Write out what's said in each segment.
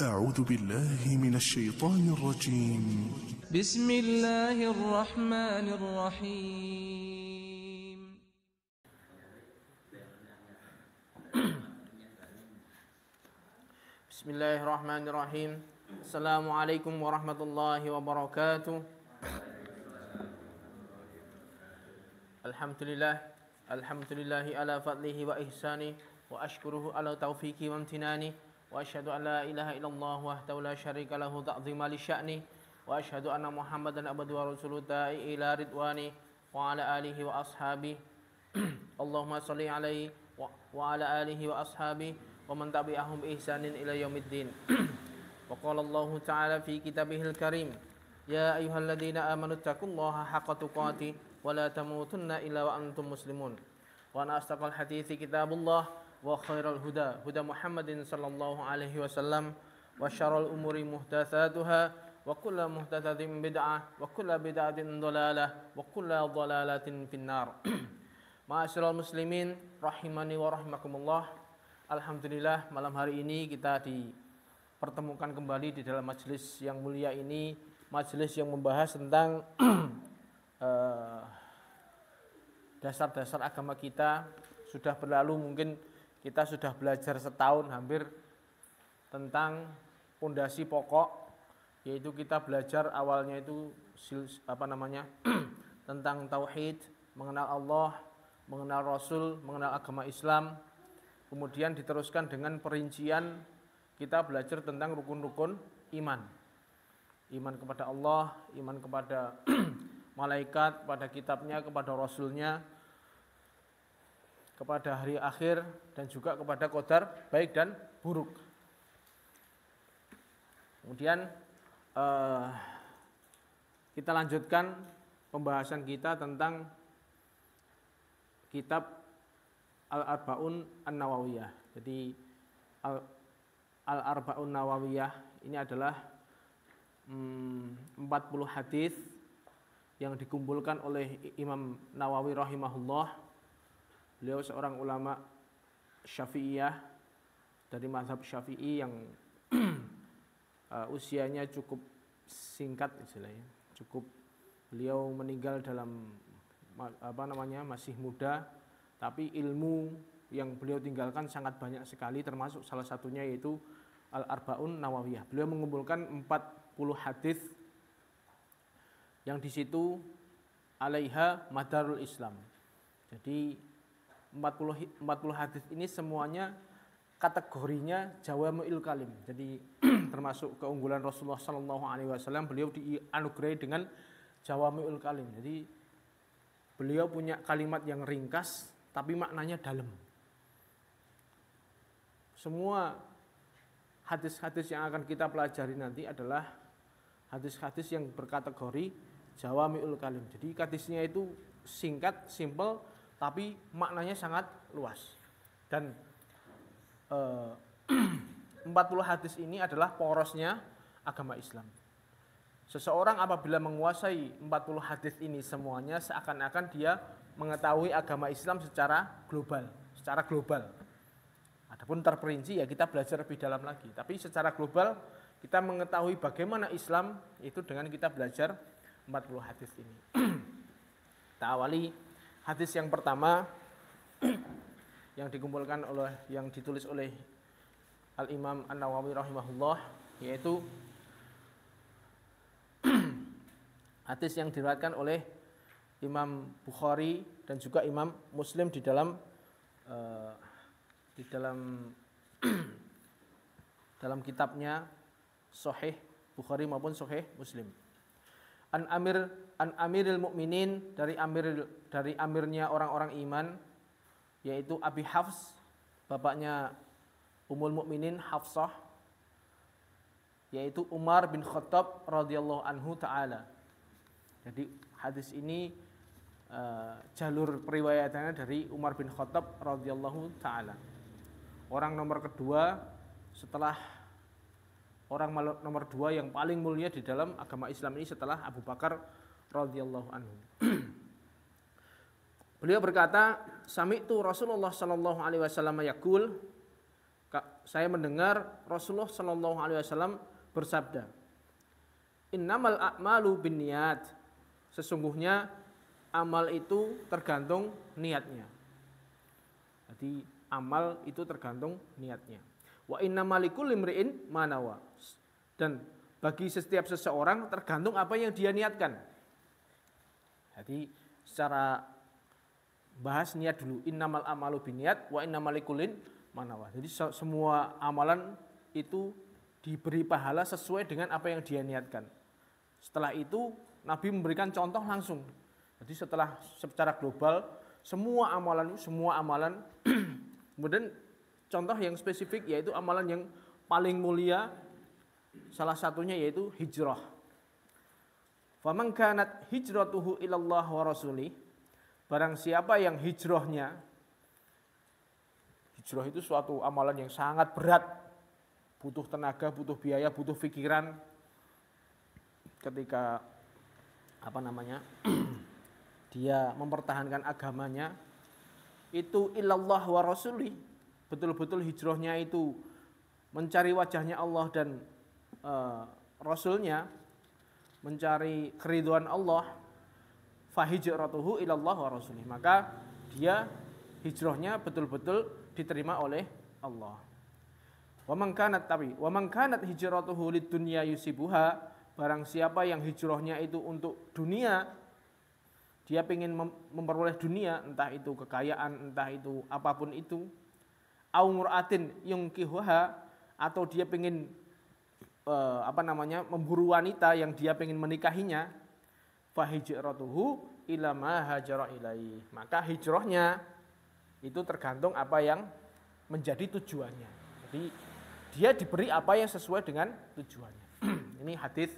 أعوذ بالله من الشيطان الرجيم. بسم الله الرحمن الرحيم. بسم الله الرحمن الرحيم. السلام عليكم ورحمة الله وبركاته. الحمد لله على فضله وإحسانه وأشكره على توفيقه وامتنانه وأشهد أن لا إله إلا الله وحده لا شريك له تعظيما لشأنه وأشهد أن محمدا عبده ورسوله الداعي إلى رضوانه وعلى آله وأصحابه اللهم صل عليه وعلى آله وأصحابه ومن تبعهم بإحسان إلى يوم الدين. وقال الله تعالى في كتابه الكريم يا أيها الذين آمنوا اتقوا الله حق تقاته ولا تموتن إلا وأنتم مسلمون. وأن أصدق الحديث كتاب الله وخير الهدى هدى محمد صلى الله عليه وسلم وشر الأمور محدثاتها وكل محدثة بدعة وكل بدعة ضلالة وكل ضلالة في النار. Ma'asyiral muslimin rahimani wa rahimakumullah. Alhamdulillah malam hari ini kita dipertemukan kembali di dalam majelis yang mulia ini, majelis yang membahas tentang dasar-dasar agama kita. Sudah berlalu mungkin kita sudah belajar setahun hampir tentang pondasi pokok, yaitu kita belajar awalnya itu tentang tauhid, mengenal Allah, mengenal Rasul, mengenal agama Islam. Kemudian diteruskan dengan perincian kita belajar tentang rukun-rukun iman. Iman kepada Allah, iman kepada malaikat, kepada kitabnya, kepada Rasulnya, kepada hari akhir, dan juga kepada qadar baik dan buruk. Kemudian kita lanjutkan pembahasan kita tentang kitab Al-Arba'un An-Nawawiyah. Jadi Al-Arba'un Nawawiyah ini adalah 40 hadis yang dikumpulkan oleh Imam Nawawi rahimahullah. Beliau seorang ulama Syafi'iyah dari mazhab Syafi'i yang usianya cukup singkat istilahnya. Beliau meninggal dalam masih muda, tapi ilmu yang beliau tinggalkan sangat banyak sekali, termasuk salah satunya yaitu Al-Arba'un Nawawiyah. Beliau mengumpulkan 40 hadis yang di situ alaiha madarul Islam. Jadi 40 hadis ini semuanya kategorinya jawami'ul kalim. Jadi termasuk keunggulan Rasulullah sallallahu alaihi wasallam, beliau dianugerahi dengan jawami'ul kalim. Jadi beliau punya kalimat yang ringkas tapi maknanya dalam. Semua hadis-hadis yang akan kita pelajari nanti adalah hadis-hadis yang berkategori jawami'ul kalim. Jadi hadisnya itu singkat, simple, tapi maknanya sangat luas. Dan 40 hadis ini adalah porosnya agama Islam. Seseorang apabila menguasai 40 hadis ini semuanya, seakan-akan dia mengetahui agama Islam secara global. Adapun terperinci ya kita belajar lebih dalam lagi. Tapi secara global kita mengetahui bagaimana Islam itu dengan kita belajar 40 hadis ini. Kita awali hadis yang pertama yang ditulis oleh Al-Imam An-Nawawi rahimahullah, yaitu hadis yang diriwayatkan oleh Imam Bukhari dan juga Imam Muslim di dalam kitabnya Sahih Bukhari maupun Sahih Muslim. An Amiril Mukminin, dari amirnya orang-orang iman, yaitu Abi Hafs, bapaknya Ummul Mukminin Hafsah, yaitu Umar bin Khattab radhiyallahu anhu taala. Jadi hadis ini jalur periwayatannya dari Umar bin Khattab radhiyallahu taala. Orang nomor kedua yang paling mulia di dalam agama Islam ini setelah Abu Bakar radhiyallahu anhu. Beliau berkata, sami'tu Rasulullah sallallahu alaihi wasallam yaqul, saya mendengar Rasulullah Shallallahu Alaihi Wasallam bersabda, Innamal a'malu binniyat. Sesungguhnya amal itu tergantung niatnya. Jadi amal itu tergantung niatnya. Wa innamal likulli imri'in ma nawa. Dan bagi setiap seseorang tergantung apa yang dia niatkan. Jadi secara bahas niat dulu. Innamal a'malu binniyat wa innamal likulli ma nawa. Jadi semua amalan itu diberi pahala sesuai dengan apa yang dia niatkan. Setelah itu Nabi memberikan contoh langsung. Jadi secara global semua amalan kemudian contoh yang spesifik yaitu amalan yang paling mulia, salah satunya yaitu hijrah. Faman kanat hijratuhu ilallah wa rasulih. Barang siapa yang hijrah itu suatu amalan yang sangat berat, butuh tenaga, butuh biaya, butuh pikiran. Ketika dia mempertahankan agamanya, itu ilallah wa rasulih, betul-betul hijrahnya itu mencari wajahnya Allah dan Rasulnya, mencari keridhaan Allah, fahijratuhu ilallah wa rasulih, maka dia hijrahnya betul-betul diterima oleh Allah. Wa man kanat hijratuhu lidunya yusibuha. Barang siapa yang hijrahnya itu untuk dunia, dia ingin memperoleh dunia, entah itu kekayaan, entah itu apapun itu, au mur'atin yungkihuha, atau dia ingin memburu wanita yang dia ingin menikahinya, fa hijratuhu ila ma hajara ilaih. Maka hijrahnya itu tergantung apa yang menjadi tujuannya. Jadi dia diberi apa yang sesuai dengan tujuannya. Ini hadis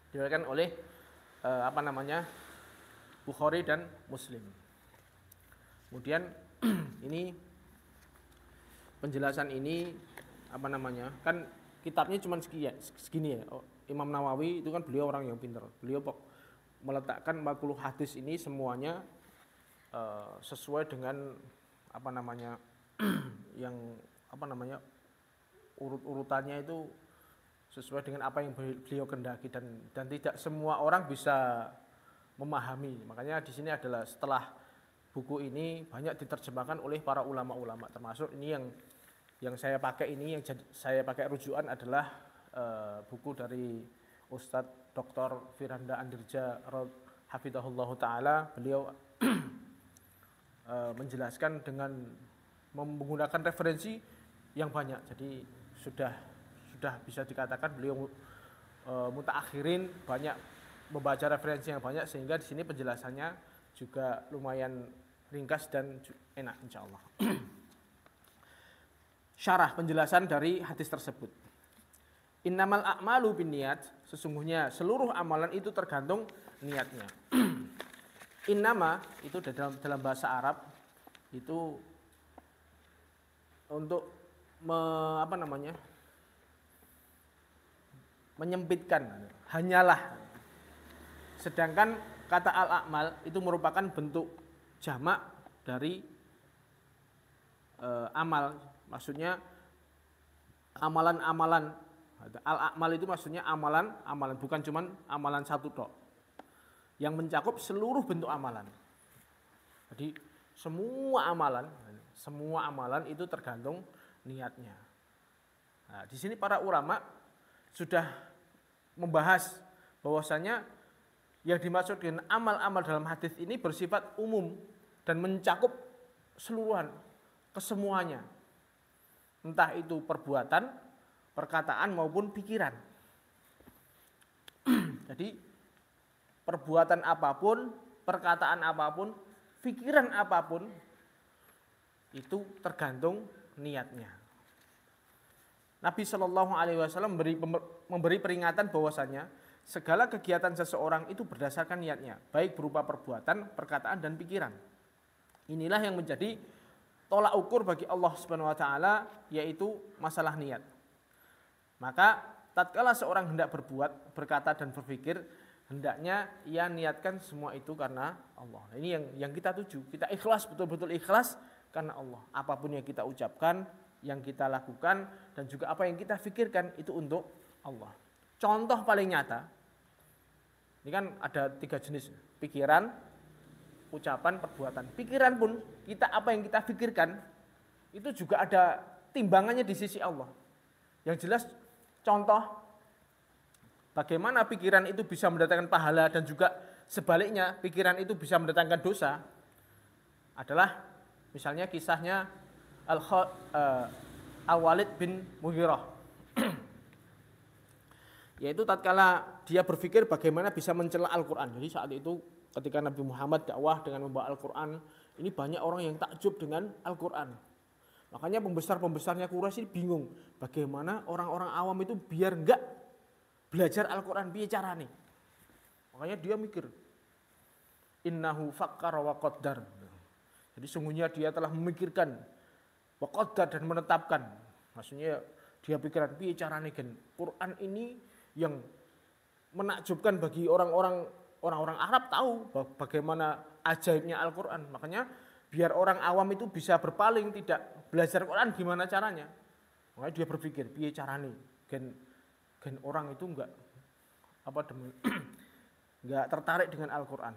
diriwayatkan oleh Bukhari dan Muslim. Kemudian ini penjelasan ini kan kitabnya cuma segini ya. Imam Nawawi itu kan beliau orang yang pintar. Beliau meletakkan 40 hadis ini semuanya sesuai dengan urut-urutannya itu sesuai dengan apa yang beliau kendaki, dan tidak semua orang bisa memahami. Makanya di sini adalah setelah buku ini banyak diterjemahkan oleh para ulama-ulama, termasuk ini yang saya pakai ini, yang saya pakai rujukan adalah buku dari Ustadz Dr. Firanda Andirja hafidhahullah taala. Beliau menjelaskan dengan menggunakan referensi yang banyak. Jadi sudah bisa dikatakan beliau mutaakhirin, banyak membaca referensi yang banyak, sehingga di sini penjelasannya juga lumayan ringkas dan enak insyaallah. Syarah penjelasan dari hadis tersebut. Innamal a'malu binniyat, sesungguhnya seluruh amalan itu tergantung niatnya. Innama itu dalam bahasa Arab itu untuk menyempitkan, hanyalah. Sedangkan kata al-a'mal itu merupakan bentuk jamak dari amal. Maksudnya amalan-amalan. Al-a'mal itu maksudnya amalan, bukan cuma amalan satu tok, yang mencakup seluruh bentuk amalan. Jadi semua amalan itu tergantung niatnya. Nah, di sini para ulama sudah membahas bahwasanya yang dimaksud dengan amal-amal dalam hadis ini bersifat umum dan mencakup kesemuanya. Entah itu perbuatan, perkataan maupun pikiran. Jadi perbuatan apapun, perkataan apapun, pikiran apapun itu tergantung niatnya. Nabi Shallallahu Alaihi Wasallam memberi peringatan bahwasanya segala kegiatan seseorang itu berdasarkan niatnya, baik berupa perbuatan, perkataan, dan pikiran. Inilah yang menjadi tolak ukur bagi Allah Subhanahu Wa Taala, yaitu masalah niat. Maka tatkala seorang hendak berbuat, berkata, dan berpikir, hendaknya ia niatkan semua itu karena Allah. Ini yang kita tuju. Kita ikhlas, betul-betul ikhlas karena Allah. Apapun yang kita ucapkan, yang kita lakukan dan juga apa yang kita pikirkan itu untuk Allah. Contoh paling nyata, ini kan ada 3 jenis, pikiran, ucapan, perbuatan. Pikiran pun, kita apa yang kita pikirkan, itu juga ada timbangannya di sisi Allah. Yang jelas, contoh, bagaimana pikiran itu bisa mendatangkan pahala dan juga sebaliknya, pikiran itu bisa mendatangkan dosa, adalah misalnya kisahnya Al-Walid bin Mughirah. Yaitu tatkala dia berpikir bagaimana bisa mencela Al-Quran. Jadi saat itu ketika Nabi Muhammad dakwah dengan membawa Al-Quran, ini banyak orang yang takjub dengan Al-Quran. Makanya pembesar-pembesarnya Quraisy bingung bagaimana orang-orang awam itu biar enggak belajar Al-Quran bicara nih. Makanya dia mikir, innahu fakkara wa qaddar. Jadi sungguhnya dia telah memikirkan wa qaddar dan menetapkan. Maksudnya dia pikiran bicara nih kan. Quran ini yang menakjubkan bagi orang-orang Arab tahu bagaimana ajaibnya Al-Quran. Makanya biar orang awam itu bisa berpaling, tidak belajar Quran gimana caranya. Makanya dia berpikir, piye carane gen orang itu enggak tertarik dengan Al-Quran.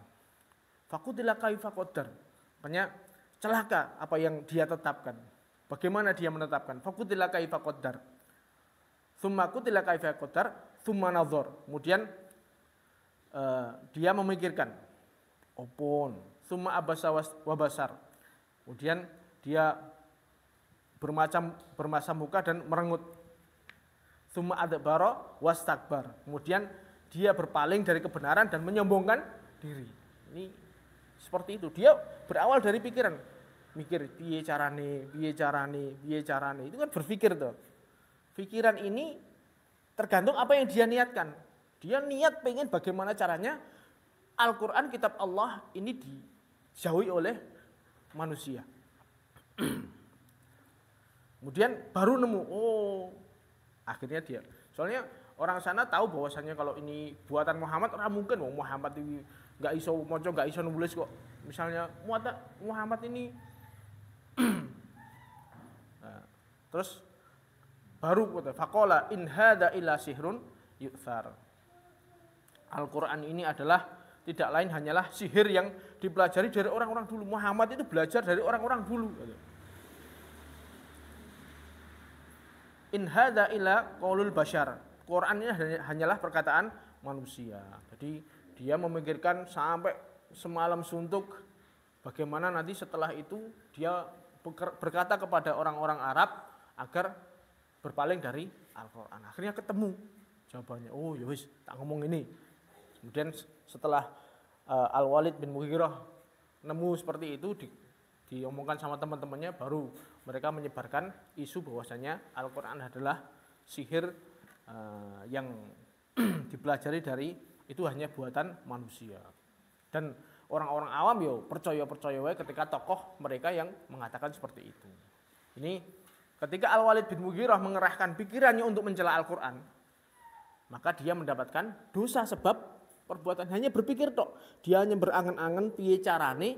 Fakutila kaifa qaddar. Makanya celaka apa yang dia tetapkan. Bagaimana dia menetapkan? Fakutila kaifa qaddar. Tsumma kutila kaifa qaddar, tsumma nazar. Kemudian dia memikirkan opon, tsumma abasa wa basar. Kemudian dia bermacam muka dan merengut. Tsumma adbara wastakbar. Kemudian dia berpaling dari kebenaran dan menyombongkan diri. Ini seperti itu. Dia berawal dari pikiran. Mikir piye carane. Itu kan berpikir tuh. Pikiran ini tergantung apa yang dia niatkan. Dia niat pengen bagaimana caranya Al-Quran, kitab Allah ini dijauhi oleh manusia. Kemudian baru nemu, akhirnya dia. Soalnya orang sana tahu bahwasannya kalau ini buatan Muhammad, orang mungkin Muhammad ini nggak iso moco, nggak iso nulis kok. Misalnya Muhammad ini, nah, terus baru kata faqala in hadza illa sihrun yu'thar. Al-Quran ini adalah tidak lain hanyalah sihir yang dipelajari dari orang-orang dulu. Muhammad itu belajar dari orang-orang dulu. In hadza illa qaulul bashar. Quran ini hanyalah perkataan manusia. Jadi dia memikirkan sampai semalam suntuk bagaimana nanti setelah itu dia berkata kepada orang-orang Arab agar berpaling dari Al-Quran. Akhirnya ketemu jawabannya. Oh ya wis, tak ngomong ini. Kemudian setelah Al-Walid bin Mughirah nemu seperti itu diomongkan sama teman-temannya, baru mereka menyebarkan isu bahwasanya Al-Quran adalah sihir yang dipelajari dari itu hanya buatan manusia. Dan orang-orang awam yo percaya wae ketika tokoh mereka yang mengatakan seperti itu. Ini ketika Al-Walid bin Mughirah mengerahkan pikirannya untuk mencela Al-Quran, maka dia mendapatkan dosa sebab perbuatan hanya berpikir tok. Dia hanya berangan-angan piye carane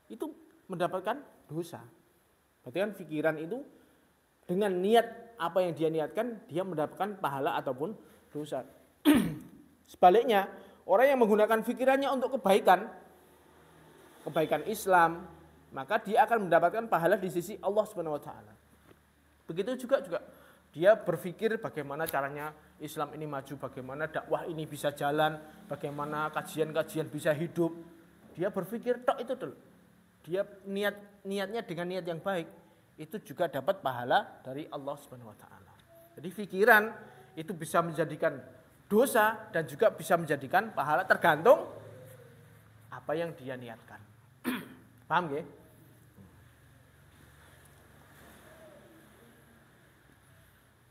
itu mendapatkan dosa. Berarti kan pikiran itu dengan niat apa yang dia niatkan, dia mendapatkan pahala ataupun dosa. Sebaliknya, orang yang menggunakan pikirannya untuk kebaikan Islam, maka dia akan mendapatkan pahala di sisi Allah Subhanahu wa taala. Begitu juga dia berpikir bagaimana caranya Islam ini maju, bagaimana dakwah ini bisa jalan, bagaimana kajian-kajian bisa hidup. Dia berpikir tok itu dulu. Dia niatnya dengan niat yang baik, itu juga dapat pahala dari Allah Subhanahu wa taala. Jadi pikiran itu bisa menjadikan dosa dan juga bisa menjadikan pahala tergantung apa yang dia niatkan. Paham nggih?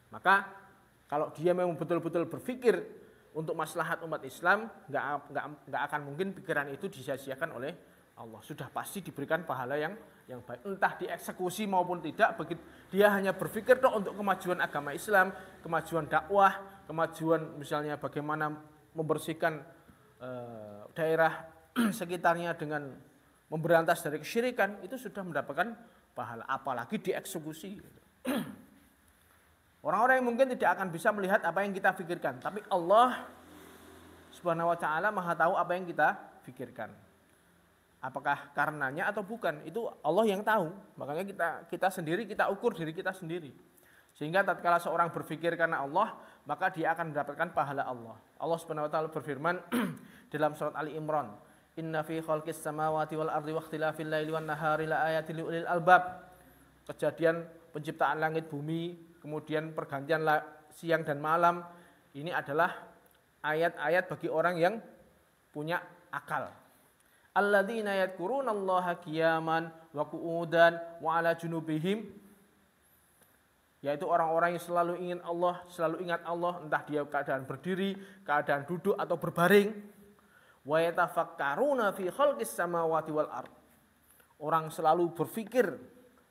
Maka kalau dia memang betul-betul berpikir untuk maslahat umat Islam, nggak akan mungkin pikiran itu disia-siakan oleh Allah. Sudah pasti diberikan pahala yang baik. Entah dieksekusi maupun tidak, dia hanya berpikir untuk kemajuan agama Islam, kemajuan dakwah, kemajuan misalnya bagaimana membersihkan daerah sekitarnya dengan memberantas dari kesyirikan, itu sudah mendapatkan pahala. Apalagi dieksekusi. Orang-orang yang mungkin tidak akan bisa melihat apa yang kita pikirkan, tapi Allah Subhanahu wa taala Maha tahu apa yang kita pikirkan. Apakah karenanya atau bukan, itu Allah yang tahu. Makanya kita sendiri, kita ukur diri kita sendiri. Sehingga tatkala seorang berpikir karena Allah, maka dia akan mendapatkan pahala Allah. Allah Subhanahu wa taala berfirman dalam surat Ali Imran, "Inna fi khalqis samawati wal ardi wa ikhtilafil laili wan nahari la ayatil liulil albab." Kejadian penciptaan langit bumi, kemudian pergantian siang dan malam, ini adalah ayat-ayat bagi orang yang punya akal. Alladzina yadhkurunallaha qiyaman wa qu'udan wa 'ala junubihim, yaitu orang-orang yang selalu ingin Allah, selalu ingat Allah, entah dia keadaan berdiri, keadaan duduk atau berbaring. Wa yatafakkaruna fi khalqis samawati wal ard. Orang selalu berpikir,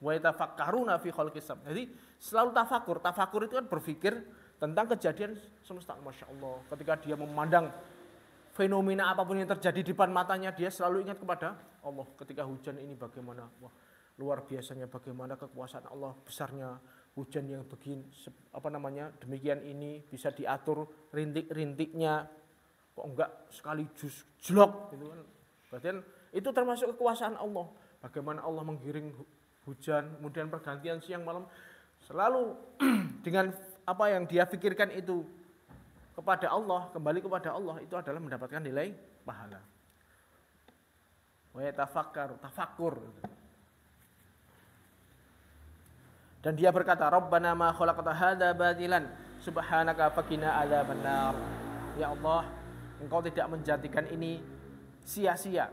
wa yatafakkaruna fi khalqis samawati. Jadi selalu tafakur. Tafakur itu kan berpikir tentang kejadian semesta. Masya Allah, ketika dia memandang fenomena apapun yang terjadi di depan matanya, dia selalu ingat kepada Allah. Ketika hujan ini bagaimana, wah, luar biasanya bagaimana kekuasaan Allah, besarnya hujan yang begini, demikian ini bisa diatur rintik-rintiknya, kok enggak sekali jlok gitu kan. Berarti itu termasuk kekuasaan Allah. Bagaimana Allah menggiring hujan, kemudian pergantian siang malam, selalu dengan apa yang dia pikirkan itu kepada Allah, kembali kepada Allah, itu adalah mendapatkan nilai pahala. Wa tafakkur. Dan dia berkata, Rabbana ma khalaqta hadza batilan subhanaka faqina adzabannar. Ya Allah, Engkau tidak menjadikan ini sia-sia.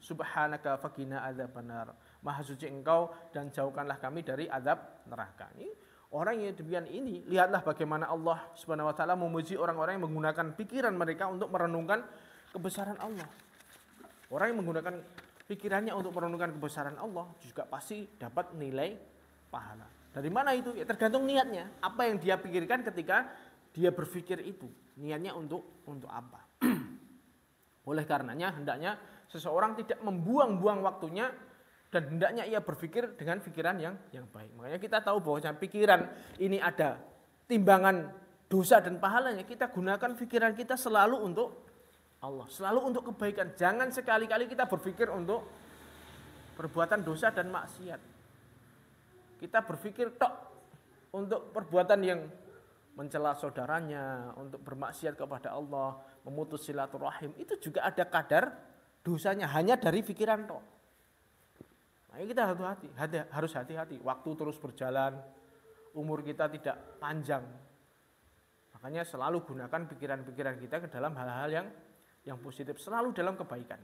Subhanaka faqina adzabannar. Maha suci Engkau dan jauhkanlah kami dari azab neraka. Ini orang yang demikian ini, lihatlah bagaimana Allah Subhanahu wa taala memuji orang-orang yang menggunakan pikiran mereka untuk merenungkan kebesaran Allah. Orang yang menggunakan pikirannya untuk merenungkan kebesaran Allah juga pasti dapat nilai pahala. Dari mana itu? Ya tergantung niatnya. Apa yang dia pikirkan ketika dia berpikir itu. Niatnya untuk apa? Oleh karenanya hendaknya seseorang tidak membuang-buang waktunya dan hendaknya ia berpikir dengan pikiran yang baik. Makanya kita tahu bahwa pikiran ini ada timbangan dosa dan pahalanya. Kita gunakan pikiran kita selalu untuk Allah, selalu untuk kebaikan. Jangan sekali-kali kita berpikir untuk perbuatan dosa dan maksiat. Kita berpikir tok untuk perbuatan yang mencela saudaranya, untuk bermaksiat kepada Allah, memutus silaturahim, itu juga ada kadar dosanya hanya dari pikiran tok. Nah, kita harus hati-hati. Waktu terus berjalan, umur kita tidak panjang. Makanya selalu gunakan pikiran-pikiran kita ke dalam hal-hal yang positif, selalu dalam kebaikan.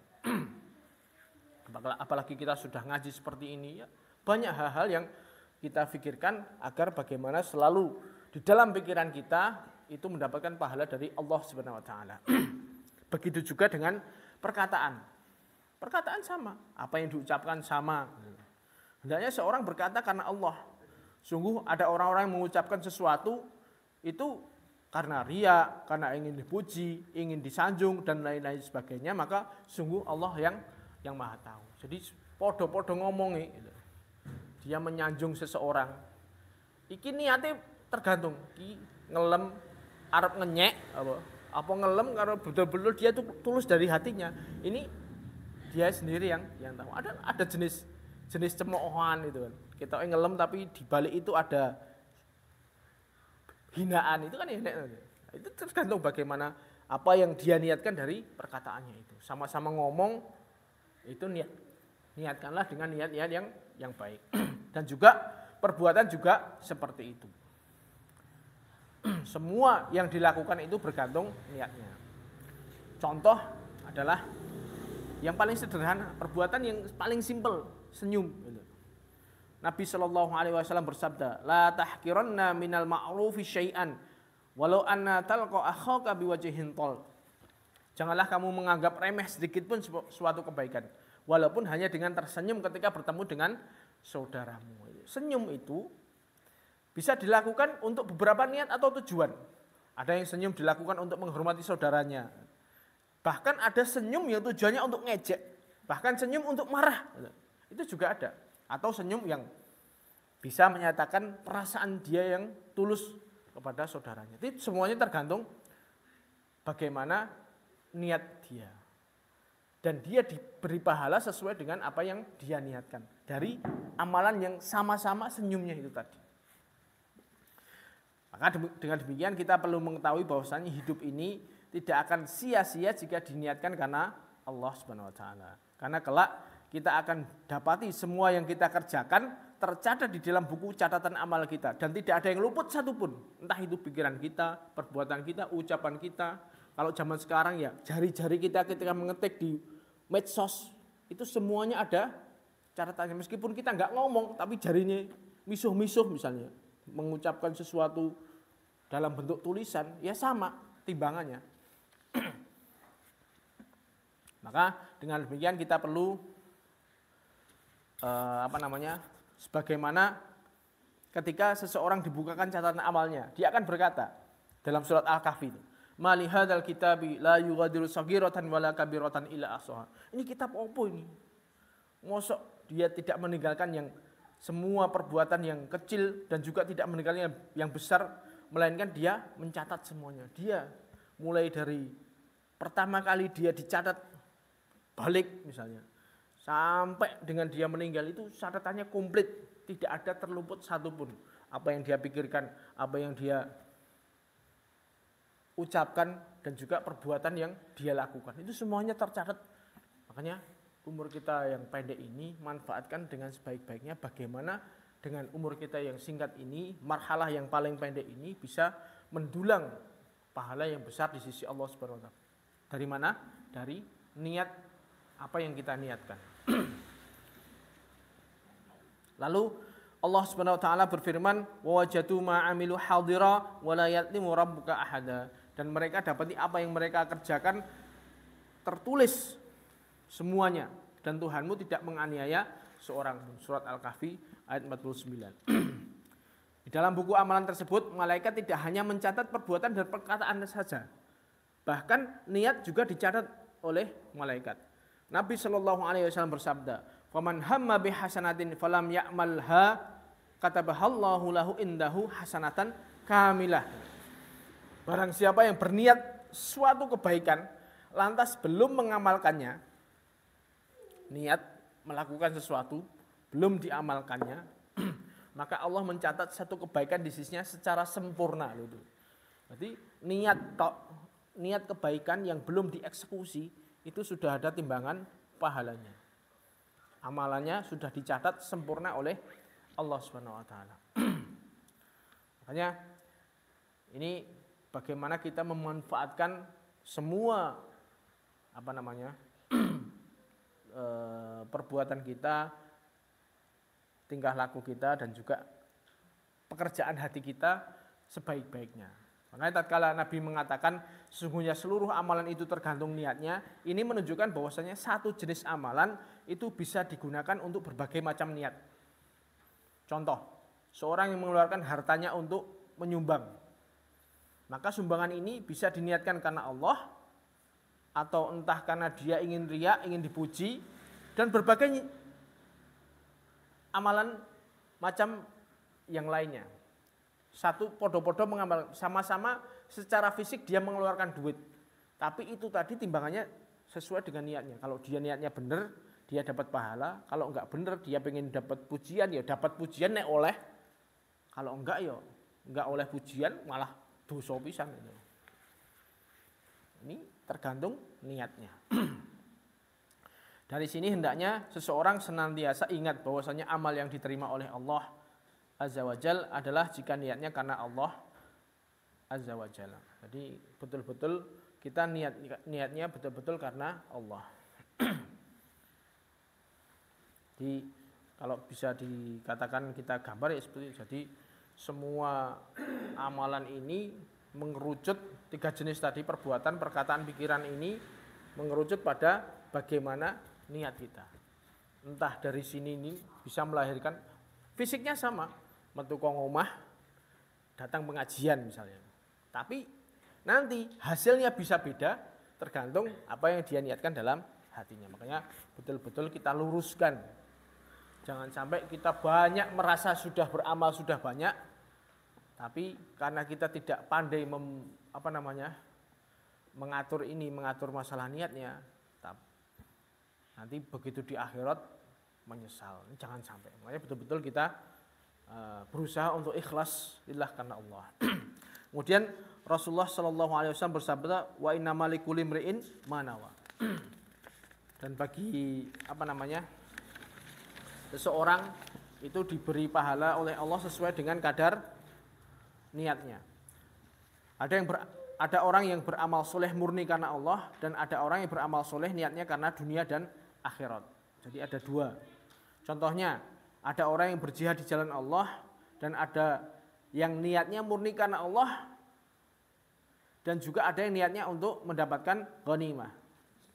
Apalagi kita sudah ngaji seperti ini, ya, banyak hal-hal yang kita pikirkan agar bagaimana selalu di dalam pikiran kita itu mendapatkan pahala dari Allah Subhanahu wa taala. Begitu juga dengan perkataan. Perkataan sama, apa yang diucapkan sama. Hendaknya seorang berkata karena Allah. Sungguh ada orang-orang yang mengucapkan sesuatu itu karena ria, karena ingin dipuji, ingin disanjung dan lain-lain sebagainya, maka sungguh Allah yang Maha tahu. Jadi podo-podo ngomongi gitu. Dia menyanjung seseorang. Iki niatnya tergantung, ngelem arep ngenyek apa ngelem karena betul-betul dia tuh tulus dari hatinya. Ini dia sendiri yang tahu. Ada jenis cemoohan itu kan. Kita ngelem tapi di balik itu ada hinaan, itu kan enak. Itu tergantung bagaimana apa yang dia niatkan dari perkataannya itu. Sama-sama ngomong itu niatkanlah dengan niat yang baik. Dan juga perbuatan juga seperti itu. Semua yang dilakukan itu bergantung niatnya. Contoh adalah yang paling sederhana, perbuatan yang paling simpel, senyum. Nabi SAW bersabda, La tahkiranna minal ma'rufi syai'an, walau anna talqa akhaka biwajhin tol. Janganlah kamu menganggap remeh sedikit pun suatu kebaikan, walaupun hanya dengan tersenyum ketika bertemu dengan saudaramu. Senyum itu bisa dilakukan untuk beberapa niat atau tujuan. Ada yang senyum dilakukan untuk menghormati saudaranya. Bahkan ada senyum yang tujuannya untuk ngejek. Bahkan senyum untuk marah. Itu juga ada. Atau senyum yang bisa menyatakan perasaan dia yang tulus kepada saudaranya. Itu semuanya tergantung bagaimana niat dia. Dan dia diberi pahala sesuai dengan apa yang dia niatkan. Dari amalan yang sama-sama senyumnya itu tadi. Maka dengan demikian kita perlu mengetahui bahwasanya hidup ini tidak akan sia-sia jika diniatkan karena Allah Subhanahu wa taala. Karena kelak kita akan dapati semua yang kita kerjakan tercatat di dalam buku catatan amal kita dan tidak ada yang luput satupun. Entah itu pikiran kita, perbuatan kita, ucapan kita. Kalau zaman sekarang ya jari-jari kita ketika mengetik di medsos itu semuanya ada catatannya. Meskipun kita nggak ngomong tapi jarinya misuh-misuh misalnya mengucapkan sesuatu dalam bentuk tulisan ya sama timbangannya. Maka dengan demikian kita perlu sebagaimana ketika seseorang dibukakan catatan amalnya, dia akan berkata dalam surat Al-Kahfi itu, "Mali hadzal kitabi la yughadiru shaghiratan wala kabiratan illa ahsaha." Ini kitab opo ini? Mosok dia tidak meninggalkan yang semua perbuatan yang kecil dan juga tidak meninggalkan yang besar, melainkan dia mencatat semuanya. Dia mulai dari pertama kali dia dicatat balik misalnya, sampai dengan dia meninggal itu catatannya komplit, tidak ada terluput satupun. Apa yang dia pikirkan, apa yang dia ucapkan dan juga perbuatan yang dia lakukan itu semuanya tercatat. Makanya umur kita yang pendek ini manfaatkan dengan sebaik-baiknya. Bagaimana dengan umur kita yang singkat ini, marhalah yang paling pendek ini bisa mendulang pahala yang besar di sisi Allah Subhanahu wa taala. Dari mana? Dari niat apa yang kita niatkan. Lalu Allah Subhanahu wa taala berfirman, "Wa wajadu ma 'amilu hadira wa la yadlimu rabbuka ahada." Dan mereka dapati apa yang mereka kerjakan tertulis semuanya dan Tuhanmu tidak menganiaya seorang pun. Surat Al-Kahfi ayat 49. Di dalam buku amalan tersebut malaikat tidak hanya mencatat perbuatan dan perkataan saja. Bahkan niat juga dicatat oleh malaikat. Nabi Shallallahu alaihi wasallam bersabda, "Faman hamma bihasanatin falam ya'malha katabahallahu lahu indahu hasanatan kamilah." Barang siapa yang berniat suatu kebaikan lantas belum mengamalkannya, niat melakukan sesuatu belum diamalkannya, maka Allah mencatat satu kebaikan di sisinya secara sempurna gitu. Berarti niat kebaikan yang belum dieksekusi itu sudah ada timbangan pahalanya. Amalannya sudah dicatat sempurna oleh Allah Subhanahu wa taala. Makanya ini bagaimana kita memanfaatkan semua perbuatan kita, tingkah laku kita dan juga pekerjaan hati kita sebaik-baiknya. Makanya tatkala Nabi mengatakan sesungguhnya seluruh amalan itu tergantung niatnya, ini menunjukkan bahwasanya satu jenis amalan itu bisa digunakan untuk berbagai macam niat. Contoh, seorang yang mengeluarkan hartanya untuk menyumbang, maka sumbangan ini bisa diniatkan karena Allah atau entah karena dia ingin riya, ingin dipuji dan berbagai amalan macam yang lainnya. Satu podo-podo mengamal sama-sama secara fisik dia mengeluarkan duit. Tapi itu tadi timbangannya sesuai dengan niatnya. Kalau dia niatnya benar, dia dapat pahala. Kalau enggak benar, dia pengen dapat pujian, ya dapat pujian nek oleh. Kalau enggak ya enggak oleh pujian, malah dosa pisan itu. Ini tergantung niatnya. Dari sini hendaknya seseorang senantiasa ingat bahwasanya amal yang diterima oleh Allah Azza wa Jal adalah jika niatnya karena Allah Azza wa Jal. Jadi betul-betul kita niatnya betul-betul karena Allah. Jadi kalau bisa dikatakan kita gambar ya seperti itu. Jadi semua amalan ini mengerucut tiga jenis tadi, perbuatan, perkataan, pikiran ini mengerucut pada bagaimana niat kita. Entah dari sini ini bisa melahirkan fisiknya sama, metu ngomah, datang pengajian misalnya. Tapi nanti hasilnya bisa beda tergantung apa yang dia niatkan dalam hatinya. Makanya betul-betul kita luruskan Jangan sampai kita banyak merasa sudah beramal sudah banyak, tapi karena kita tidak pandai mengatur masalah niatnya, nanti begitu di akhirat menyesal. Ini jangan sampai. Makanya betul-betul kita berusaha untuk ikhlas lillah karena Allah. Kemudian Rasulullah Shallallahu Alaihi Wasallam bersabda, wa innamal likulli imri'in ma nawa. Dan bagi seseorang itu diberi pahala oleh Allah sesuai dengan kadar niatnya. Ada orang yang beramal soleh murni karena Allah, dan ada orang yang beramal soleh niatnya karena dunia dan akhirat. Jadi ada dua. Contohnya, ada orang yang berjihad di jalan Allah, dan ada yang niatnya murni karena Allah, dan juga ada yang niatnya untuk mendapatkan ghanimah.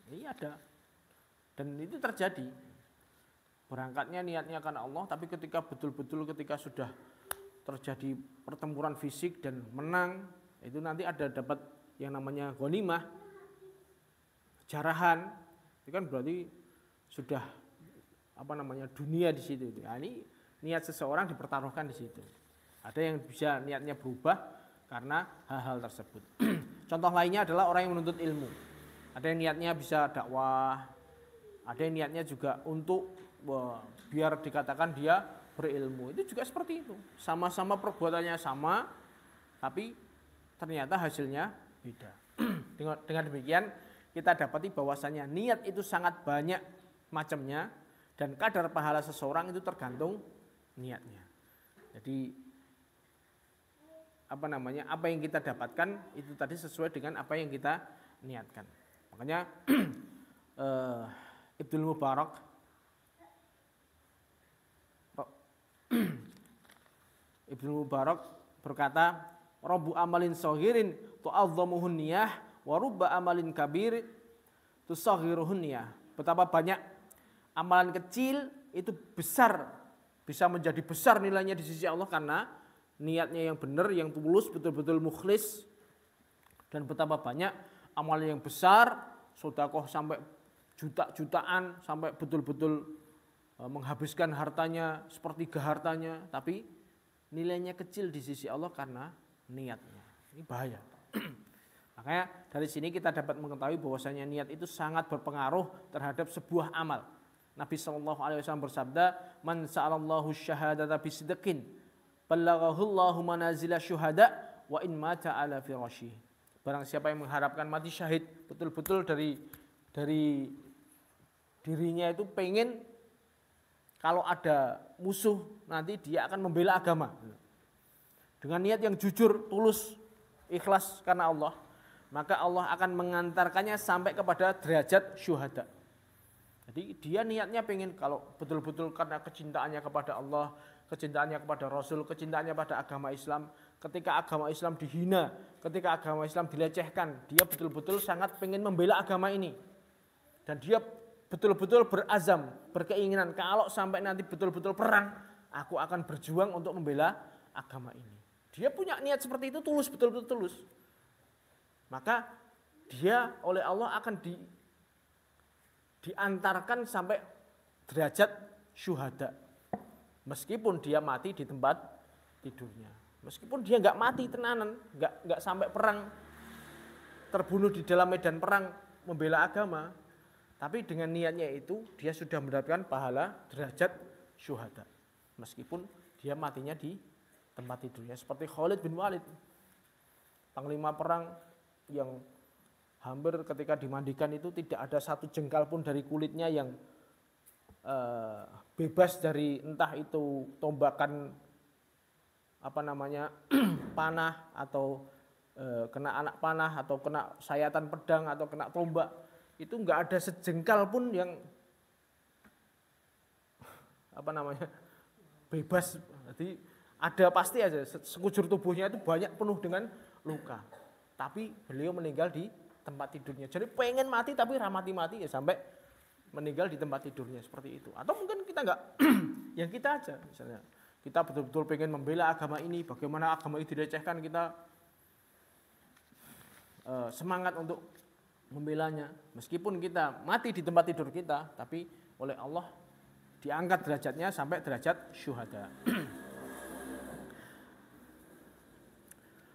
Ini ada. Dan itu terjadi. Berangkatnya niatnya karena Allah, tapi ketika sudah terjadi pertempuran fisik dan menang, itu nanti ada dapat yang namanya ghanimah, jarahan. Itu kan berarti sudah dunia di situ. Nah, ini niat seseorang dipertaruhkan di situ. Ada yang bisa niatnya berubah karena hal-hal tersebut. Contoh lainnya adalah orang yang menuntut ilmu. Ada yang niatnya bisa dakwah, ada yang niatnya juga untuk biar dikatakan dia berilmu. Itu juga seperti itu. Sama-sama perbuatannya sama, tapi ternyata hasilnya beda. Dengan demikian kita dapati bahwasanya niat itu sangat banyak macamnya, dan kadar pahala seseorang itu tergantung niatnya. Jadi apa yang kita dapatkan itu tadi sesuai dengan apa yang kita niatkan. Makanya Ibnu Mubarak berkata, Rabbu amalin saghirin tu'azzamuhun niyah wa rubba amalin kabir tusaghiruhun niyah. Betapa banyak amalan kecil itu besar, bisa menjadi besar nilainya di sisi Allah karena niatnya yang benar, yang tulus, betul-betul mukhlis. Dan betapa banyak amalan yang besar, sedekah sampai juta-jutaan, sampai betul-betul menghabiskan hartanya, sepertiga hartanya, tapi nilainya kecil di sisi Allah karena niatnya. Ini bahaya. Makanya dari sini kita dapat mengetahui bahwasanya niat itu sangat berpengaruh terhadap sebuah amal. Nabi SAW bersabda, man sa'alallahu syahadata bisidqin ballaghahullahu manazila syuhada wa in mata ala firasyih. Barang siapa yang mengharapkan mati syahid betul-betul dari dirinya itu pengen kalau ada musuh nanti dia akan membela agama. Dengan niat yang jujur, tulus, ikhlas karena Allah, maka Allah akan mengantarkannya sampai kepada derajat syuhada. Jadi dia niatnya pengen kalau betul-betul karena kecintaannya kepada Allah, kecintaannya kepada Rasul, kecintaannya pada agama Islam. Ketika agama Islam dihina, ketika agama Islam dilecehkan, dia betul-betul sangat pengen membela agama ini. Dan dia betul-betul berazam, berkeinginan kalau sampai nanti betul-betul perang, aku akan berjuang untuk membela agama ini. Dia punya niat seperti itu, tulus, betul-betul tulus. Maka dia oleh Allah akan diantarkan sampai derajat syuhada. Meskipun dia mati di tempat tidurnya. Meskipun dia nggak mati tenanan, nggak sampai perang, terbunuh di dalam medan perang membela agama, tapi dengan niatnya itu dia sudah mendapatkan pahala derajat syuhada. Meskipun dia matinya di tempat tidurnya, seperti Khalid bin Walid, panglima perang yang hampir ketika dimandikan itu tidak ada satu jengkal pun dari kulitnya yang bebas dari entah itu tombakan panah atau kena anak panah atau kena sayatan pedang atau kena tombak, itu enggak ada sejengkal pun yang bebas. Jadi ada pasti aja sekujur tubuhnya itu banyak penuh dengan luka, tapi beliau meninggal di tempat tidurnya. Jadi pengen mati tapi mati-mati ya sampai meninggal di tempat tidurnya seperti itu. Atau mungkin kita enggak yang kita aja misalnya kita betul-betul pengen membela agama ini, bagaimana agama ini dilecehkan, kita semangat untuk membelanya. Meskipun kita mati di tempat tidur kita, tapi oleh Allah diangkat derajatnya sampai derajat syuhada.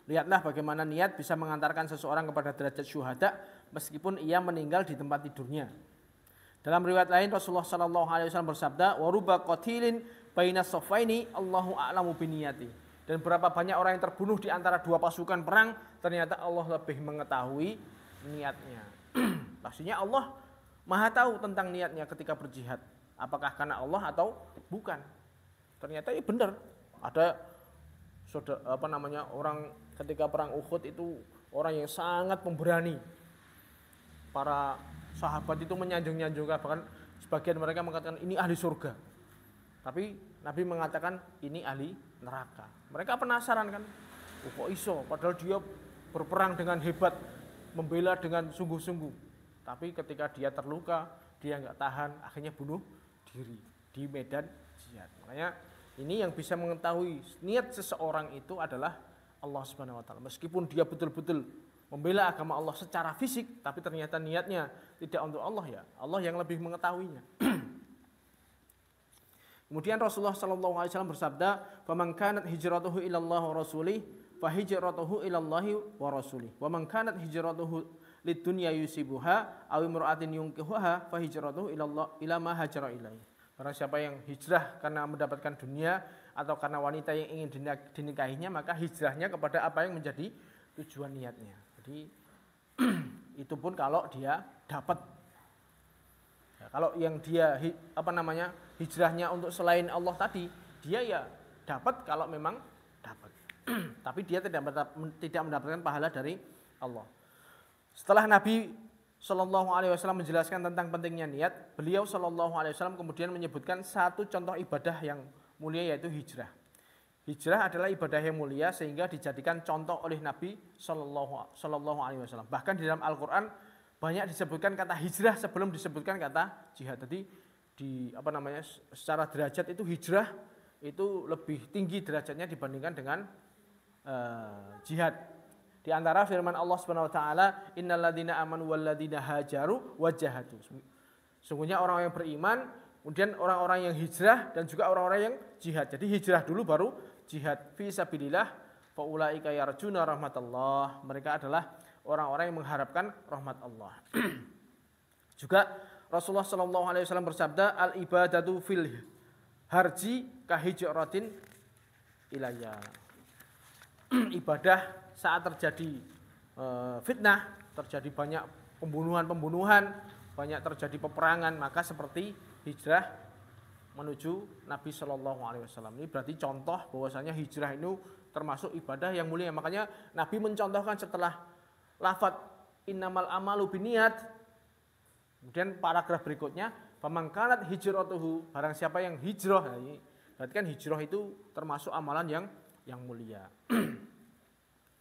Lihatlah bagaimana niat bisa mengantarkan seseorang kepada derajat syuhada meskipun ia meninggal di tempat tidurnya. Dalam riwayat lain Rasulullah sallallahu alaihi wasallam bersabda, "Wa rubba qatilin baina saffaini Allahu a'lamu biniyati." Dan berapa banyak orang yang terbunuh di antara dua pasukan perang, ternyata Allah lebih mengetahui niatnya. Pastinya Allah Maha tahu tentang niatnya ketika berjihad. Apakah karena Allah atau bukan? Ternyata ya benar. Ada orang ketika perang Uhud itu orang yang sangat pemberani. Para sahabat itu menyanjung-nyanjungkan, bahkan sebagian mereka mengatakan ini ahli surga. Tapi Nabi mengatakan ini ahli neraka. Mereka penasaran kan, kok iso padahal dia berperang dengan hebat, membela dengan sungguh-sungguh. Tapi ketika dia terluka, dia nggak tahan, akhirnya bunuh diri di medan jihad. Makanya ini yang bisa mengetahui niat seseorang itu adalah Allah Subhanahu wa taala. Meskipun dia betul-betul membela agama Allah secara fisik, tapi ternyata niatnya tidak untuk Allah, ya Allah yang lebih mengetahuinya. Kemudian Rasulullah sallallahu alaihi wasallam bersabda, "Faman kanat hijratuhu ila Allah wa rasulih, fa hijratuhu ila Allah wa rasulih. Wa man kanat hijratuhu lidunya yusibuha aw imra'atin yunkihuha, fa hijratuhu ila Allah ila ma hajara ilaihi." Barang siapa yang hijrah karena mendapatkan dunia atau karena wanita yang ingin dinikahinya, maka hijrahnya kepada apa yang menjadi tujuan niatnya. Jadi itu pun kalau dia dapat. Ya, kalau yang dia hijrahnya untuk selain Allah tadi, dia ya dapat kalau memang dapat. Tapi dia tidak mendapatkan pahala dari Allah. Setelah Nabi Shallallahu Alaihi Wasallam menjelaskan tentang pentingnya niat, beliau Shallallahu Alaihi Wasallam kemudian menyebutkan satu contoh ibadah yang mulia, yaitu hijrah. Hijrah adalah ibadah yang mulia sehingga dijadikan contoh oleh Nabi Shallallahu Alaihi Wasallam. Bahkan di dalam Al-Quran banyak disebutkan kata hijrah sebelum disebutkan kata jihad. Jadi secara derajat itu hijrah itu lebih tinggi derajatnya dibandingkan dengan jihad. Di antara firman Allah Subhanahu wa taala, "Innalladzina amanu walladzina hajaru wajahadu." Sungguhnya orang yang beriman, kemudian orang-orang yang hijrah dan juga orang-orang yang jihad. Jadi hijrah dulu baru jihad fi sabilillah, fa ulaika yarjuna rahmatallah. Mereka adalah orang-orang yang mengharapkan rahmat Allah. Juga Rasulullah sallallahu alaihi wasallam bersabda, "Al ibadatu fil harji ka hijratin ilayya." Ibadah saat terjadi fitnah, terjadi banyak pembunuhan, banyak terjadi peperangan, maka seperti hijrah menuju Nabi Shallallahu Alaihi Wasallam. Ini berarti contoh bahwasanya hijrah itu termasuk ibadah yang mulia. Makanya Nabi mencontohkan setelah lafadz innamal amalu biniat, kemudian paragraf berikutnya, faman kanat hijratuhu, barang siapa yang hijrah. Nah, ini berarti kan hijrah itu termasuk amalan yang mulia.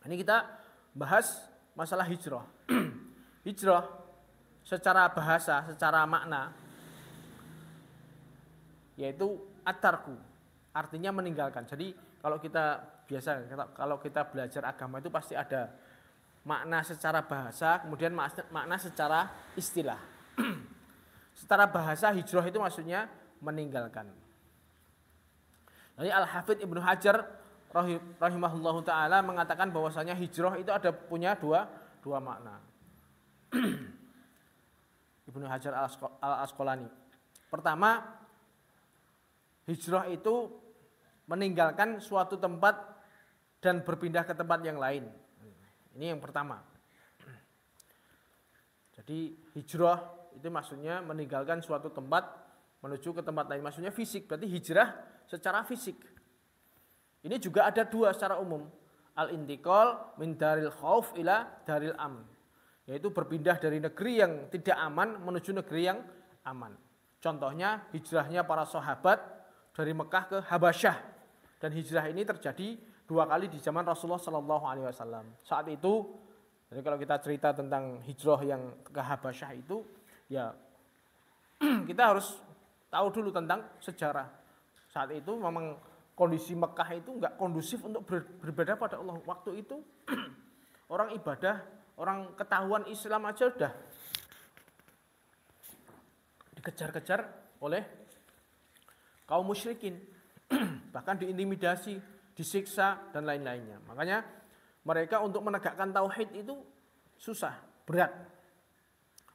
Ini kita bahas masalah hijrah. Hijrah secara bahasa, secara makna, yaitu at-tarku, artinya meninggalkan. Jadi kalau kita belajar agama itu pasti ada makna secara bahasa, kemudian makna secara istilah. Secara bahasa hijrah itu maksudnya meninggalkan. Jadi Al-Hafidz Ibnu Hajar rahimahullahu ta'ala mengatakan bahwasanya hijrah itu punya dua makna. Ibnu Hajar al-Asqalani. Pertama, hijrah itu meninggalkan suatu tempat dan berpindah ke tempat yang lain. Ini yang pertama. Jadi hijrah itu maksudnya meninggalkan suatu tempat menuju ke tempat lain. Maksudnya fisik, berarti hijrah secara fisik. Ini juga ada dua secara umum. Al-intiqal min daril khauf ila daril amn. Yaitu berpindah dari negeri yang tidak aman menuju negeri yang aman. Contohnya hijrahnya para sahabat dari Mekah ke Habasyah. Dan hijrah ini terjadi dua kali di zaman Rasulullah sallallahu alaihi wasallam. Saat itu, jadi kalau kita cerita tentang hijrah yang ke Habasyah itu, ya kita harus tahu dulu tentang sejarah. Saat itu memang kondisi Mekah itu enggak kondusif untuk beribadah pada Allah. Waktu itu orang ibadah, orang ketahuan Islam aja udah dikejar-kejar oleh kaum musyrikin, bahkan diintimidasi, disiksa dan lain-lainnya. Makanya mereka untuk menegakkan tauhid itu susah, berat.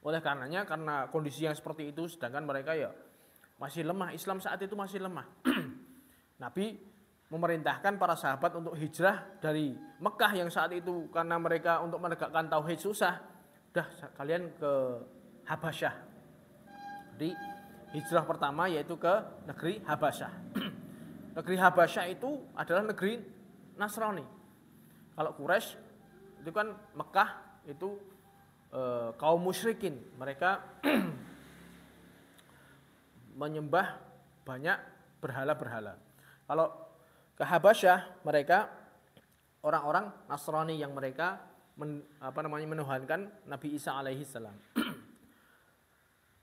Oleh karenanya, karena kondisi yang seperti itu, sedangkan mereka ya masih lemah, Islam saat itu masih lemah. Nabi memerintahkan para sahabat untuk hijrah dari Mekah yang saat itu karena mereka untuk menegakkan tauhid susah. Udah kalian ke Habasyah. Jadi hijrah pertama yaitu ke negeri Habasyah. Negeri Habasyah itu adalah negeri Nasrani. Kalau Quraisy itu kan Mekah itu kaum musyrikin, mereka menyembah banyak berhala-berhala. Kalau ke Habasyah mereka orang-orang Nasrani yang mereka menuhankan Nabi Isa alaihi salam.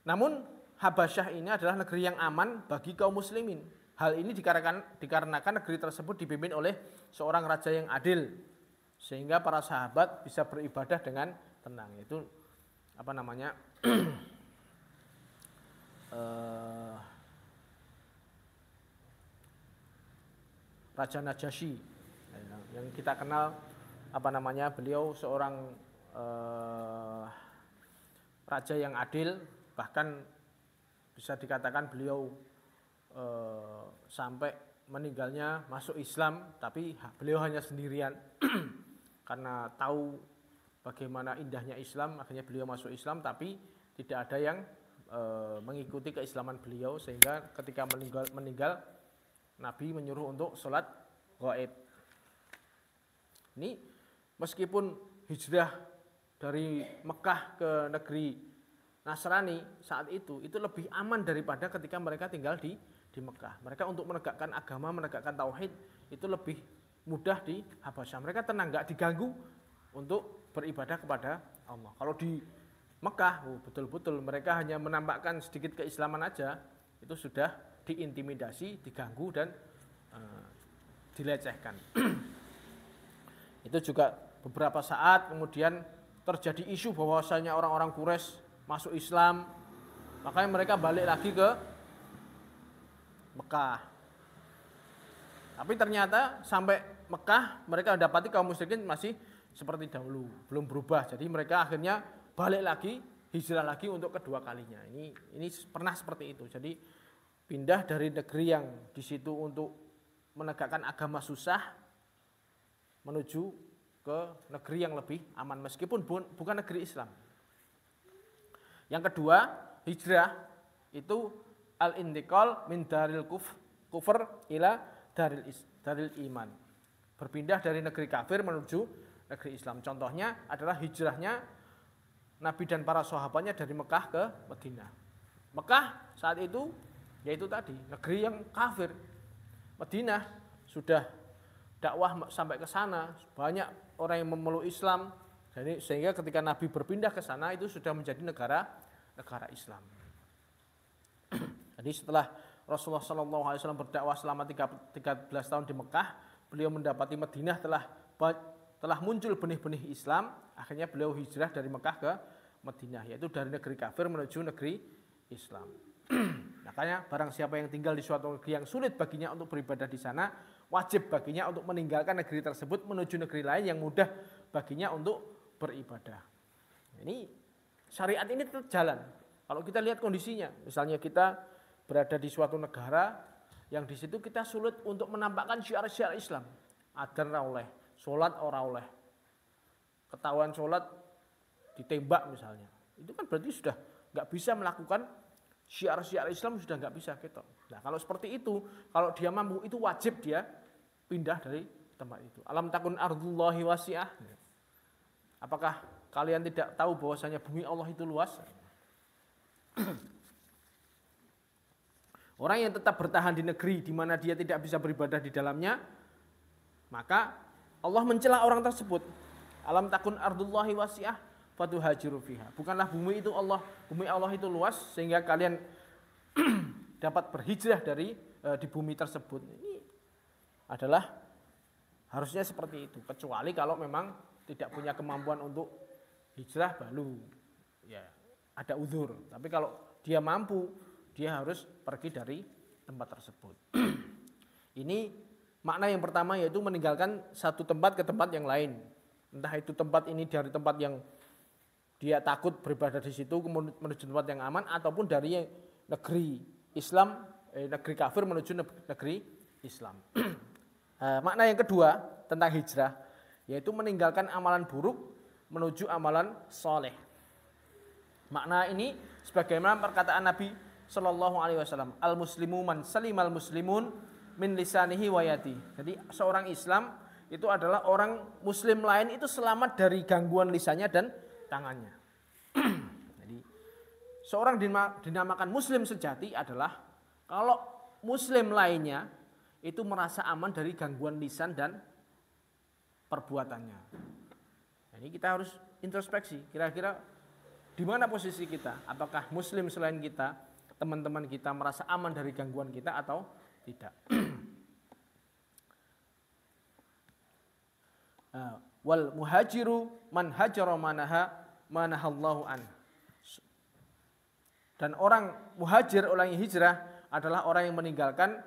Namun Habasyah ini adalah negeri yang aman bagi kaum muslimin. Hal ini dikarenakan negeri tersebut dipimpin oleh seorang raja yang adil, sehingga para sahabat bisa beribadah dengan tenang. Itu Raja Najasyi yang kita kenal beliau seorang raja yang adil, bahkan bisa dikatakan beliau sampai meninggalnya masuk Islam, tapi beliau hanya sendirian karena tahu bagaimana indahnya Islam, akhirnya beliau masuk Islam, tapi tidak ada yang mengikuti keislaman beliau, sehingga ketika meninggal Nabi menyuruh untuk sholat gaib. Ini meskipun hijrah dari Mekah ke negeri Nasrani saat itu lebih aman daripada ketika mereka tinggal di Mekah. Mereka untuk menegakkan agama, menegakkan tauhid itu lebih mudah di Habasyah. Mereka tenang, nggak diganggu untuk beribadah kepada Allah. Kalau di Mekah, betul-betul mereka hanya menampakkan sedikit keislaman aja, itu sudah diintimidasi, diganggu dan dilecehkan. Itu juga beberapa saat kemudian terjadi isu bahwasanya orang-orang Quraisy masuk Islam, makanya mereka balik lagi ke Mekah. Tapi ternyata sampai Mekah mereka dapati kaum musyrikin masih seperti dahulu, belum berubah. Jadi mereka akhirnya balik lagi, hijrah lagi untuk kedua kalinya. Ini pernah seperti itu. Jadi pindah dari negeri yang di situ untuk menegakkan agama susah menuju ke negeri yang lebih aman meskipun bukan negeri Islam. Yang kedua, hijrah itu al-intiqal min daril kufur ila daril iman. Berpindah dari negeri kafir menuju negeri Islam. Contohnya adalah hijrahnya Nabi dan para sahabatnya dari Mekah ke Madinah. Mekah saat itu yaitu tadi negeri yang kafir. Madinah sudah dakwah sampai ke sana, banyak orang yang memeluk Islam. Jadi sehingga ketika Nabi berpindah ke sana itu sudah menjadi negara Islam. Jadi setelah Rasulullah SAW berdakwah selama 13 tahun di Mekah, beliau mendapati Madinah telah muncul benih-benih Islam. Akhirnya beliau hijrah dari Mekah ke Madinah, yaitu dari negeri kafir menuju negeri Islam. Makanya barang siapa yang tinggal di suatu negeri yang sulit baginya untuk beribadah di sana, wajib baginya untuk meninggalkan negeri tersebut menuju negeri lain yang mudah baginya untuk beribadah. Ini syariat ini tetap jalan. Kalau kita lihat kondisinya, misalnya kita berada di suatu negara yang di situ kita sulit untuk menampakkan syiar-syiar Islam. Adzan ora oleh, salat ora oleh. Ketahuan salat ditembak misalnya. Itu kan berarti sudah enggak bisa melakukan syiar-syiar Islam, sudah enggak bisa gitu. Nah, kalau seperti itu, kalau dia mampu itu wajib dia pindah dari tempat itu. Alam takun ardullahi wasi'ah. Apakah kalian tidak tahu bahwasanya bumi Allah itu luas? Orang yang tetap bertahan di negeri di mana dia tidak bisa beribadah di dalamnya, maka Allah mencela orang tersebut. Alam takun ardullahi wasi'ah fatuhajiru fiha. Bukanlah bumi Allah itu luas sehingga kalian dapat berhijrah di bumi tersebut. Ini adalah harusnya seperti itu. Kecuali kalau memang tidak punya kemampuan untuk hijrah baru ya ada uzur. Tapi kalau dia mampu, dia harus pergi dari tempat tersebut. Ini makna yang pertama, yaitu meninggalkan satu tempat ke tempat yang lain. Entah itu tempat ini dari tempat yang dia takut beribadah di situ menuju tempat yang aman, ataupun dari negeri Islam, negeri kafir menuju negeri Islam. Makna yang kedua tentang hijrah, yaitu meninggalkan amalan buruk menuju amalan soleh. Makna ini sebagaimana perkataan Nabi Shallallahu Alaihi Wasallam, al muslimu man salimal muslimun min lisanihi wa yadi. Jadi seorang Islam itu adalah orang muslim lain itu selamat dari gangguan lisannya dan tangannya. Jadi seorang dinamakan muslim sejati adalah kalau muslim lainnya itu merasa aman dari gangguan lisan dan perbuatannya. Jadi kita harus introspeksi, kira-kira di mana posisi kita? Apakah muslim selain kita, teman-teman kita merasa aman dari gangguan kita atau tidak? Wal muhajiru man hajara manahallahu an. Dan orang muhajir, orang yang hijrah adalah orang yang meninggalkan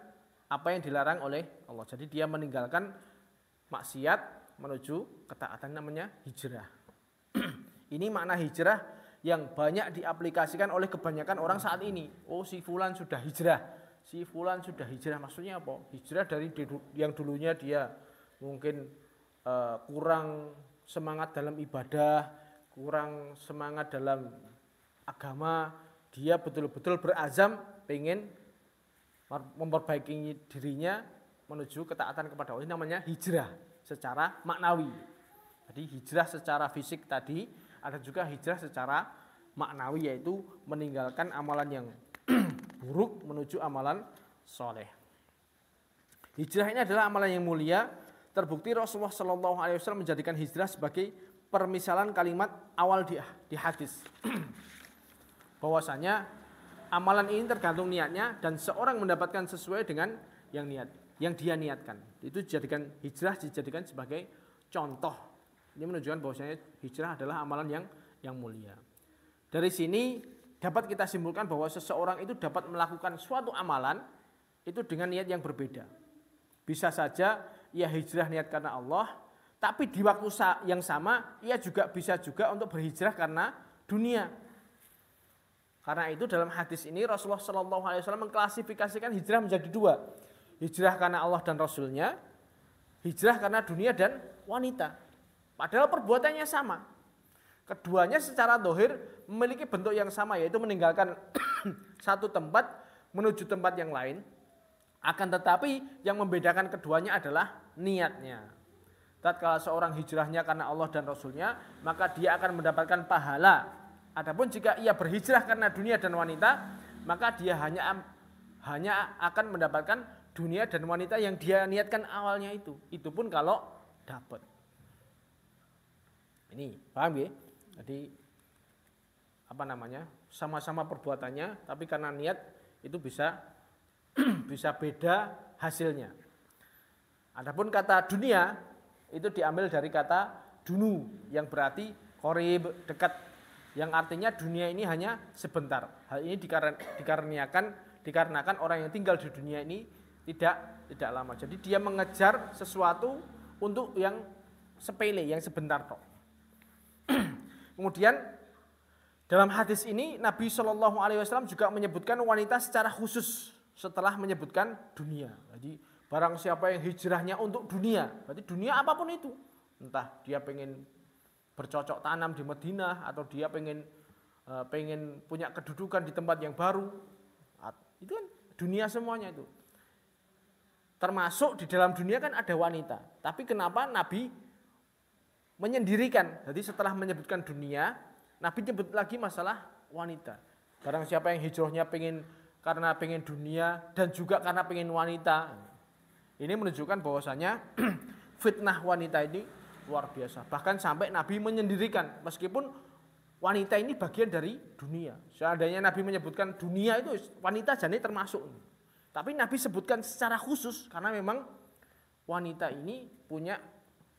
apa yang dilarang oleh Allah. Jadi dia meninggalkan maksiat menuju ketaatan, namanya hijrah. Ini makna hijrah yang banyak diaplikasikan oleh kebanyakan orang saat ini. Oh, si fulan sudah hijrah. Si fulan sudah hijrah, maksudnya apa? Hijrah dari yang dulunya dia mungkin kurang semangat dalam ibadah, kurang semangat dalam agama, dia betul-betul berazam pengen memperbaiki dirinya menuju ketaatan kepada Allah. Ini namanya hijrah secara maknawi. Jadi hijrah secara fisik tadi, ada juga hijrah secara maknawi, yaitu meninggalkan amalan yang buruk menuju amalan soleh. Hijrah ini adalah amalan yang mulia. Terbukti Rasulullah SAW menjadikan hijrah sebagai permisalan kalimat awal di hadis. Bahwasanya amalan ini tergantung niatnya dan seorang mendapatkan sesuai dengan yang dia niatkan. Itu dijadikan sebagai contoh. Ini menunjukkan bahwasanya hijrah adalah amalan yang mulia. Dari sini dapat kita simpulkan bahwa seseorang itu dapat melakukan suatu amalan itu dengan niat yang berbeda. Bisa saja ia hijrah niat karena Allah, tapi di waktu yang sama ia juga bisa juga untuk berhijrah karena dunia. Karena itu dalam hadis ini Rasulullah SAW mengklasifikasikan hijrah menjadi dua. Hijrah karena Allah dan Rasulnya, hijrah karena dunia dan wanita. Padahal perbuatannya sama. Keduanya secara zahir memiliki bentuk yang sama, yaitu meninggalkan satu tempat menuju tempat yang lain. Akan tetapi yang membedakan keduanya adalah niatnya. Tatkala seorang hijrahnya karena Allah dan Rasulnya, maka dia akan mendapatkan pahala. Adapun jika ia berhijrah karena dunia dan wanita, maka dia hanya akan mendapatkan dunia dan wanita yang dia niatkan awalnya itu. Itu pun kalau dapat. Ini paham ya? Jadi sama-sama perbuatannya, tapi karena niat itu bisa beda hasilnya. Adapun kata dunia itu diambil dari kata dunu yang berarti qorib, dekat, yang artinya dunia ini hanya sebentar. Hal ini dikarenakan orang yang tinggal di dunia ini tidak lama. Jadi dia mengejar sesuatu untuk yang sepele, yang sebentar kok. Kemudian dalam hadis ini Nabi SAW juga menyebutkan wanita secara khusus setelah menyebutkan dunia. Jadi barang siapa yang hijrahnya untuk dunia, berarti dunia apapun itu, entah dia pengen bercocok tanam di Madinah atau dia pengen punya kedudukan di tempat yang baru, itu kan dunia semuanya itu. Termasuk di dalam dunia kan ada wanita. Tapi kenapa Nabi menyendirikan? Jadi setelah menyebutkan dunia, Nabi nyebut lagi masalah wanita. Barang siapa yang hijrahnya karena pengen dunia dan juga karena pengen wanita. Ini menunjukkan bahwasanya fitnah wanita ini luar biasa. Bahkan sampai Nabi menyendirikan, meskipun wanita ini bagian dari dunia. Seandainya Nabi menyebutkan dunia itu wanita jadi termasuk. Tapi Nabi sebutkan secara khusus karena memang wanita ini punya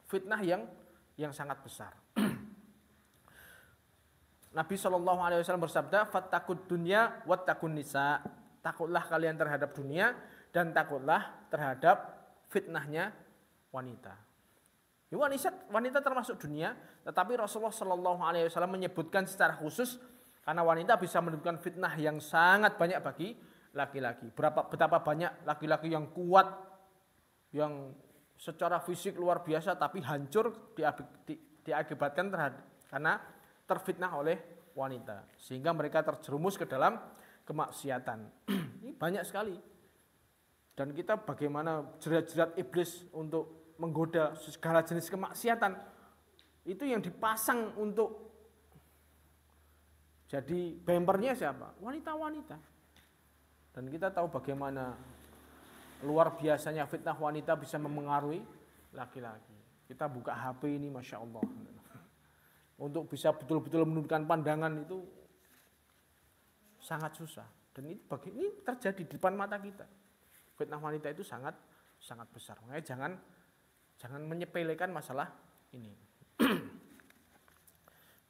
fitnah yang sangat besar. Nabi SAW bersabda, "Fattakud dunya wattaqun nisa." Takutlah kalian terhadap dunia dan takutlah terhadap fitnahnya wanita. Wanita termasuk dunia, tetapi Rasulullah Shallallahu Alaihi Wasallam menyebutkan secara khusus karena wanita bisa menimbulkan fitnah yang sangat banyak bagi laki-laki. Betapa banyak laki-laki yang kuat, yang secara fisik luar biasa, tapi hancur diakibatkan karena terfitnah oleh wanita, sehingga mereka terjerumus ke dalam kemaksiatan. Ini banyak sekali. Dan kita bagaimana jerat-jerat iblis untuk menggoda segala jenis kemaksiatan itu yang dipasang untuk jadi bempernya siapa? Wanita-wanita. Dan kita tahu bagaimana luar biasanya fitnah wanita bisa memengaruhi laki-laki. Kita buka HP ini, Masya Allah. Untuk bisa betul-betul menundukkan pandangan itu sangat susah. Dan ini terjadi di depan mata kita. Fitnah wanita itu sangat besar. Makanya jangan menyepelekan masalah ini.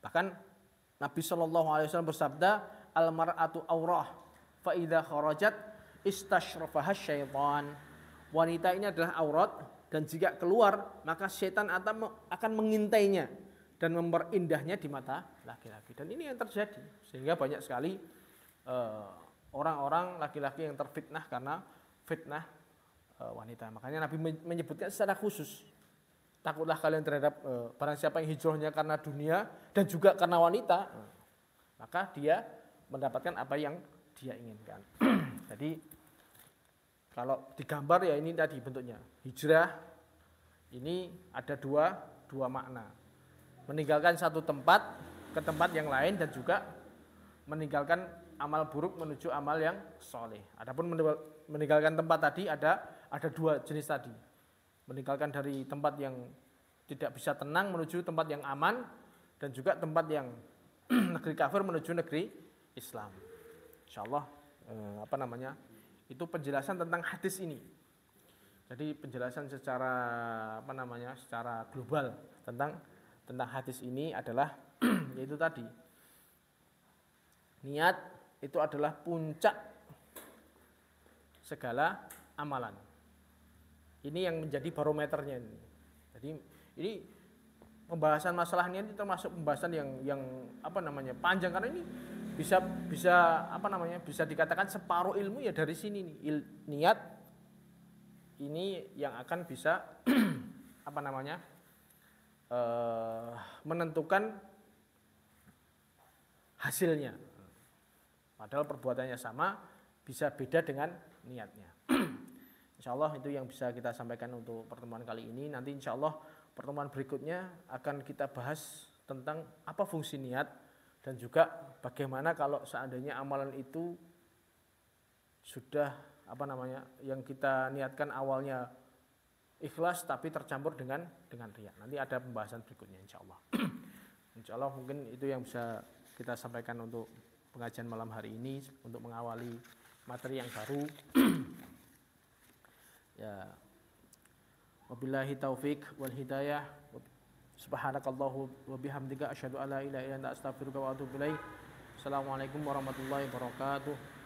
Bahkan Nabi Shallallahu Alaihi Wasallam bersabda, al-mar'atu aurah, fa idza kharajat istashrafaha syaitan. Wanita ini adalah aurat dan jika keluar maka syaitan akan mengintainya dan memperindahnya di mata laki-laki. Dan ini yang terjadi sehingga banyak sekali orang-orang laki-laki yang terfitnah karena fitnah wanita. Makanya Nabi menyebutkan secara khusus, takutlah kalian terhadap barang siapa yang hijrahnya karena dunia dan juga karena wanita, maka dia mendapatkan apa yang dia inginkan. Jadi kalau digambar ya ini tadi bentuknya. Hijrah ini ada dua makna. Meninggalkan satu tempat ke tempat yang lain dan juga meninggalkan amal buruk menuju amal yang soleh. Adapun meninggalkan tempat tadi ada dua jenis tadi. Meninggalkan dari tempat yang tidak bisa tenang menuju tempat yang aman dan juga tempat yang negeri kafir menuju negeri Islam. Insyaallah itu penjelasan tentang hadis ini. Jadi penjelasan secara secara global tentang hadis ini adalah yaitu tadi. Niat itu adalah puncak segala amalan. Ini yang menjadi barometernya ini. Jadi ini pembahasan masalah niat itu termasuk pembahasan yang panjang karena ini bisa dikatakan separuh ilmu ya dari sini nih. Niat ini yang akan bisa menentukan hasilnya. Padahal perbuatannya sama, bisa beda dengan niatnya. Insya Allah itu yang bisa kita sampaikan untuk pertemuan kali ini. Nanti insya Allah pertemuan berikutnya akan kita bahas tentang apa fungsi niat dan juga bagaimana kalau seandainya amalan itu sudah yang kita niatkan awalnya ikhlas tapi tercampur dengan riya. Nanti ada pembahasan berikutnya insya Allah. Insya Allah mungkin itu yang bisa kita sampaikan untuk pengajian malam hari ini untuk mengawali materi yang baru. Ya. Wabillahi taufik wal hidayah. Subhanakallahu wa bihamdika asyhadu an la ilaha illa anta astaghfiruka wa atubu ilaik. Assalamualaikum warahmatullahi wabarakatuh.